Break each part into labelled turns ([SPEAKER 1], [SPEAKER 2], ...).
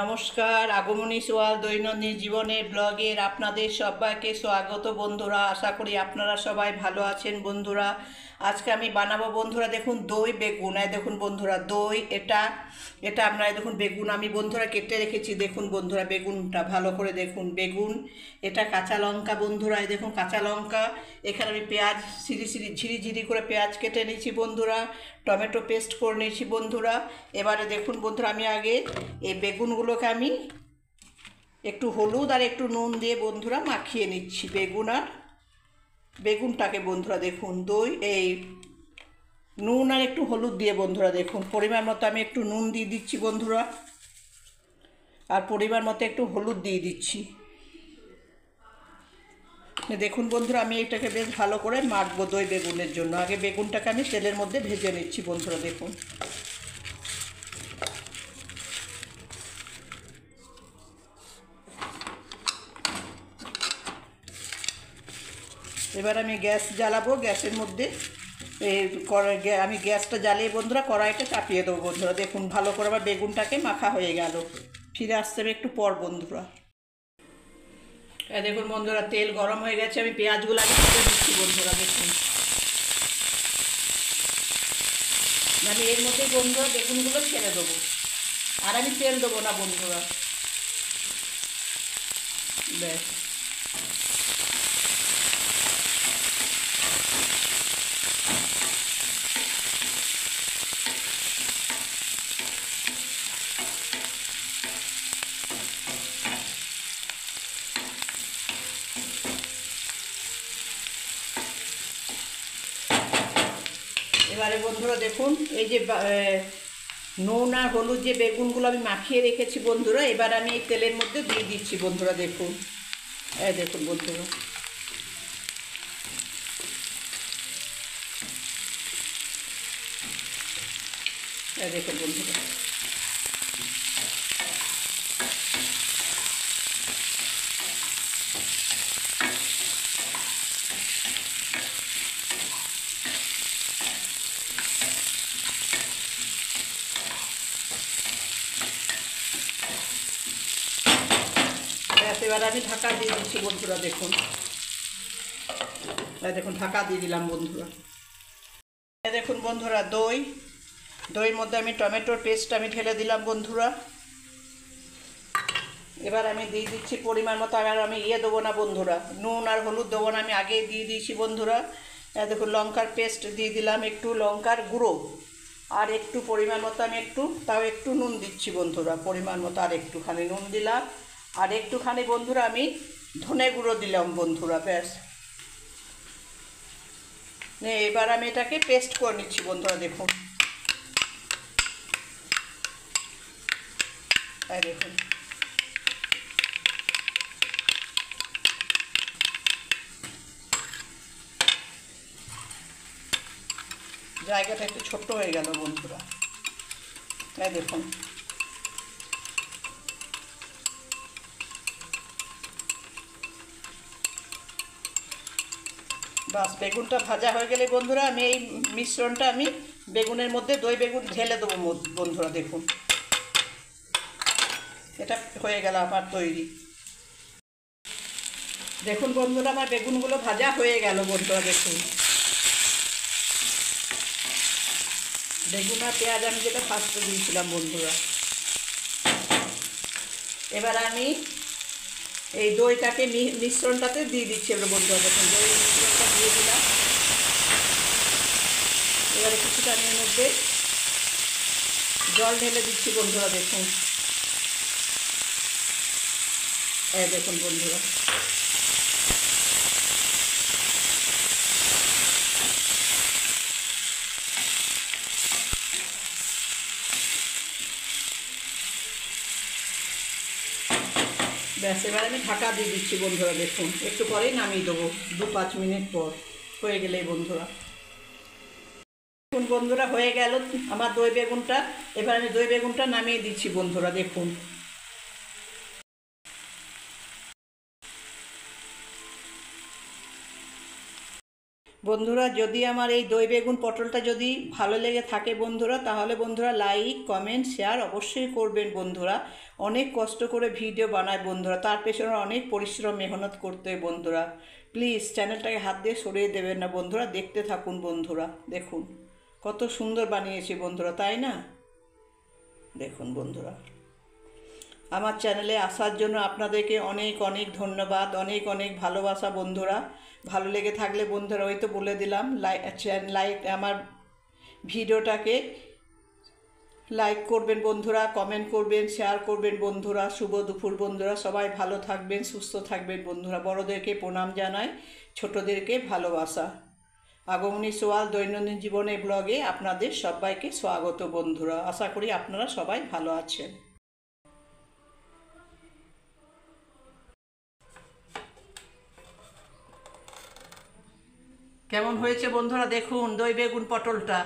[SPEAKER 1] নমস্কার, আগমনী সোয়াল দৈনন্দিন জীবনের ব্লগের আপনাদের সবাইকে স্বাগত বন্ধুরা। আশা করি আপনারা সবাই ভালো আছেন বন্ধুরা। আজকে আমি বানাবো বন্ধুরা, দেখুন দই বেগুন। দেখুন বন্ধুরা, দই এটা এটা আপনারা দেখুন বেগুন আমি বন্ধুরা কেটে রেখেছি। দেখুন বন্ধুরা, বেগুনটা ভালো করে দেখুন। বেগুন, এটা কাঁচা লঙ্কা বন্ধুরা, দেখুন কাঁচা লঙ্কা। এখানে আমি পেঁয়াজ ঝিরি করে পেঁয়াজ কেটে নিয়েছি বন্ধুরা। টমেটো পেস্ট করে নিয়েছি বন্ধুরা। এবারে দেখুন বন্ধুরা, আমি আগে এই বেগুনগুলোকে আমি একটু হলুদ আর একটু নুন দিয়ে বন্ধুরা মাখিয়ে নিচ্ছি। বেগুনটাকে বন্ধুরা দেখুন, দই এই নুন আর একটু হলুদ দিয়ে বন্ধুরা দেখুন পরিমাণ মতো আমি একটু নুন দিয়ে দিচ্ছি বন্ধুরা, আর পরিমাণ মতো একটু হলুদ দিয়ে দিচ্ছি। দেখুন বন্ধুরা, আমি এটাকে বেশ ভালো করে মাখবো দই বেগুনের জন্য। আগে বেগুনটাকে আমি তেলের মধ্যে ভেজে নিচ্ছি বন্ধুরা দেখুন। এবার আমি গ্যাস জ্বালাবো। গ্যাসের মধ্যে আমি গ্যাসটা জ্বালিয়ে বন্ধুরা কড়াইটা চাপিয়ে দেবো বন্ধুরা। দেখুন ভালো করে আমার বেগুনটাকে মাখা হয়ে গেল। ফিরে আসতে হবে একটু পর বন্ধুরা। দেখুন বন্ধুরা, তেল গরম হয়ে গেছে। আমি পেঁয়াজগুলো আগে ভেজে দিচ্ছি বন্ধুরা দেখুন। আমি এর মধ্যেই বন্ধুরা বেগুনগুলো ছেড়ে দেবো, আর আমি তেল দেবো না বন্ধুরা। ব্যাস, এবারে বন্ধুরা দেখুন, এই যে নুন আর হলুদ যে বেগুনগুলো আমি মাখিয়ে রেখেছি বন্ধুরা, এবার আমি এই তেলের মধ্যে দিয়ে দিচ্ছি বন্ধুরা দেখুন। দেখুন বন্ধুরা, দেখুন বন্ধুরা, এবার আমি ঢাকা দিয়ে দিচ্ছি বন্ধুরা দেখুন। দেখুন ঢাকা দিয়ে দিলাম বন্ধুরা। দেখুন বন্ধুরা, দইয়ের মধ্যে আমি টমেটোর পেস্ট আমি ঢেলে দিলাম বন্ধুরা। এবার আমি দিয়ে দিচ্ছি পরিমাণ মতো। আর আমি দেবো না বন্ধুরা, নুন আর হলুদ দেবো না, আমি আগেই দিয়ে দিয়েছি বন্ধুরা। দেখুন লঙ্কার পেস্ট দিয়ে দিলাম, একটু লঙ্কার গুঁড়ো, আর একটু পরিমাণ মতো আমি একটু নুন দিচ্ছি বন্ধুরা। পরিমাণ মতো আর একটুখানি নুন দিলাম, আর একটুখানি বন্ধুরা আমি ধনে গুঁড়ো দিলাম বন্ধুরা। ব্যাস, এবার আমি এটাকে পেস্ট করে নিচ্ছি বন্ধুরা দেখুন। দেখুন জায়গাটা একটু ছোট্ট হয়ে গেল বন্ধুরা। দেখুন বাস, বেগুনটা ভাজা হয়ে গেলে বন্ধুরা আমি এই মিশ্রণটা আমি বেগুনের মধ্যে দই বেগুন ঢেলে দেবো বন্ধুরা দেখুন। এটা হয়ে গেল আমার তৈরি। দেখুন বন্ধুরা, আমার বেগুনগুলো ভাজা হয়ে গেল বন্ধুরা দেখুন। বেগুন আর পেঁয়াজ আমি যেটা ফার্স্টে দিয়েছিলাম বন্ধুরা। এবার আমি এই দইটাকে মিশ্রণটাতে দিয়ে দিচ্ছি এবার বন্ধুরা দেখুন। দই মিশ্রণটা দিয়ে দিলাম। এবারে কিছুটা আমি এর মধ্যে জল ঢেলে দিচ্ছি বন্ধুরা দেখুন। দেখুন বন্ধুরা, ব্যাস এবার আমি ঢাকা দিয়ে দিচ্ছি বন্ধুরা দেখুন। একটু পরেই নামিয়ে দেবো, 2-5 মিনিট পর হয়ে গেলেই বন্ধুরা। দেখুন বন্ধুরা, হয়ে গেল আমার দই বেগুনটা। এবার আমি দই বেগুনটা নামিয়ে দিচ্ছি বন্ধুরা দেখুন। বন্ধুরা যদি আমার এই দই বেগুন পটলটা যদি ভালো লেগে থাকে বন্ধুরা, তাহলে বন্ধুরা লাইক কমেন্ট শেয়ার অবশ্যই করবেন বন্ধুরা। অনেক কষ্ট করে ভিডিও বানায় বন্ধুরা, তার পেছনে অনেক পরিশ্রম মেহনত করতে হয় বন্ধুরা। প্লিজ চ্যানেলটাকে হাত দিয়ে সরিয়ে দেবেন না বন্ধুরা, দেখতে থাকুন বন্ধুরা। দেখুন কত সুন্দর বানিয়েছি বন্ধুরা, তাই না? দেখুন বন্ধুরা, আমার চ্যানেলে আসার জন্য আপনাদেরকে অনেক অনেক ধন্যবাদ, অনেক অনেক ভালোবাসা বন্ধুরা। ভালো লেগে থাকলে বন্ধুরা ওই তো বলে দিলাম, লাইক আমার ভিডিওটাকে লাইক করবেন বন্ধুরা, কমেন্ট করবেন, শেয়ার করবেন বন্ধুরা। শুভ দুপুর বন্ধুরা, সবাই ভালো থাকবেন, সুস্থ থাকবেন বন্ধুরা। বড়োদেরকে প্রণাম জানাই, ছোটোদেরকে ভালোবাসা। আগমনী সোয়াল দৈনন্দিন জীবনে ব্লগে আপনাদের সবাইকে স্বাগত বন্ধুরা। আশা করি আপনারা সবাই ভালো আছেন। কেমন হয়েছে বন্ধুরা দেখুন দই বেগুন পটলটা,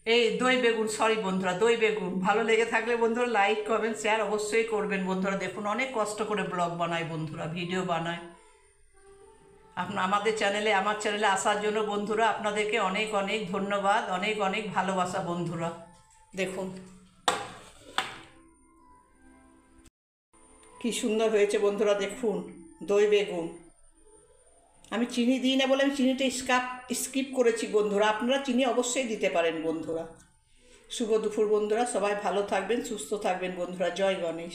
[SPEAKER 1] এই দই বেগুন সরি বন্ধুরা, দই বেগুন। ভালো লেগে থাকলে বন্ধুরা লাইক কমেন্ট শেয়ার অবশ্যই করবেন বন্ধুরা। দেখুন অনেক কষ্ট করে ব্লগ বানাই বন্ধুরা, ভিডিও বানাই। আমার চ্যানেলে আসার জন্য বন্ধুরা আপনাদেরকে অনেক অনেক ধন্যবাদ, অনেক অনেক ভালোবাসা বন্ধুরা। দেখুন কি সুন্দর হয়েছে বন্ধুরা, দেখুন দই বেগুন। আমি চিনি দিই না বলে আমি চিনিটা স্কিপ করেছি বন্ধুরা, আপনারা চিনি অবশ্যই দিতে পারেন বন্ধুরা। শুভ দুপুর বন্ধুরা, সবাই ভালো থাকবেন, সুস্থ থাকবেন বন্ধুরা। জয় গণেশ।